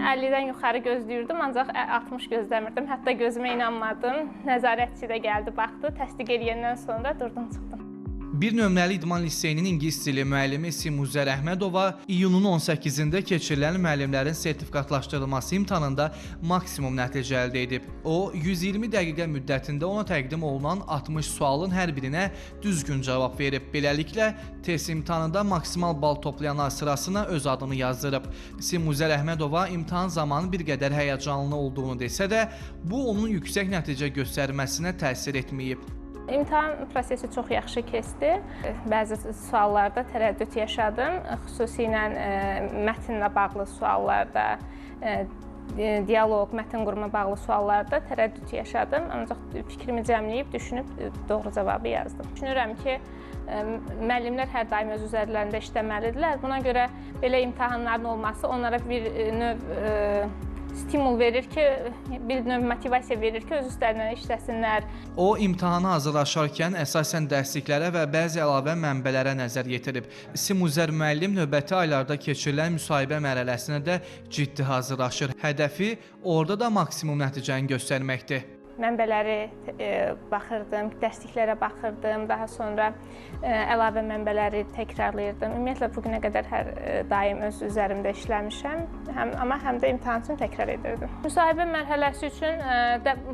50-dən yuxarı gözləyirdim, ancaq 60 gözləmirdim. Hətta gözümə inanmadım. Nəzarətçi də gəldi, baxdı, təsdiq edəndən sonra durdum, çıxdım. Bir nömrəli İdman Liseyinin ingilis dili müəllimi Simuzər Əhmədova iyunun 18-də keçirilən müəllimlərin sertifikatlaşdırılması imtahanında maksimum nəticə əldə edib. O, 120 dəqiqə müddətində ona təqdim olunan 60 sualın hər birinə düzgün cavab verib. Beləliklə, test imtahanında maksimal bal toplayanlar sırasına öz adını yazdırıb. Simuzər Əhmədova imtahan zamanı bir qədər həyəcanlı olduğunu desə də, bu onun yüksək nəticə göstərməsinə təsir etməyib. İmtahan prosesi çox yaxşı keçdi. Bəzi suallarda tərəddüd yaşadım. Xüsusilə mətnlə bağlı suallarda, dialoq, mətn qurma bağlı suallarda tərəddüd yaşadım. Ancaq fikrimi cəmləyib, düşünüb doğru cavabı yazdım. Düşünürəm ki, müəllimlər hər daim öz üzərlərində işləməlidirlər. Buna görə belə imtahanların olması onlara bir növ stimul verir ki, bir növ motivasiya verir ki, öz üstlərinə işləsinlər. O, imtahana hazırlaşarkən əsasən dərsliklərə və bəzi əlavə mənbələrə nəzər yetirib. Simuzər müəllim növbəti aylarda keçirilən müsahibə mərhələsinə də ciddi hazırlaşır. Hədəfi orada da maksimum nəticəni göstərməkdir. Mənbələri baxırdım, dərsliklərə baxırdım, daha sonra əlavə mənbələri təkrarlayırdım. Ümumiyyətlə, bugünə qədər hər daim öz üzərimdə işləmişəm, amma həm də imtahan üçün təkrar edirdim. Müsahibə mərhələsi üçün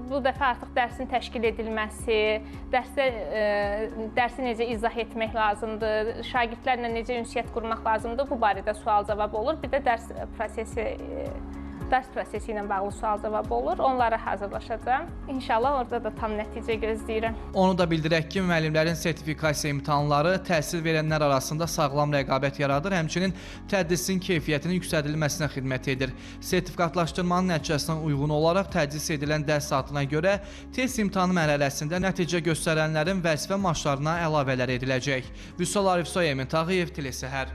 bu dəfə artıq dərsin təşkil edilməsi, dərsi necə izah etmək lazımdır, şagirdlərlə necə ünsiyyət qurmaq lazımdır, bu barədə sual-cavab olur. Bir də dərs prosesi ilə bağlı sual-cavab olur. Onlara hazırlaşacağam. İnşallah orada da tam nəticə gözləyirəm. Onu da bildirək ki, müəllimlərin sertifikasiya imtahanları təhsil verənlər arasında sağlam rəqabət yaradır, həmçinin tədrisin keyfiyyətinin yüksədilməsinə xidmət edir. Sertifikatlaşdırmanın nəticəsinə uyğun olaraq tədris edilən dərs saatına görə test imtahanı mərhələsində nəticə göstərənlərin vəzifə maaşlarına əlavələr ediləcək. Vüsal Arifsoy, Emin Tağıyev, Telesəhər.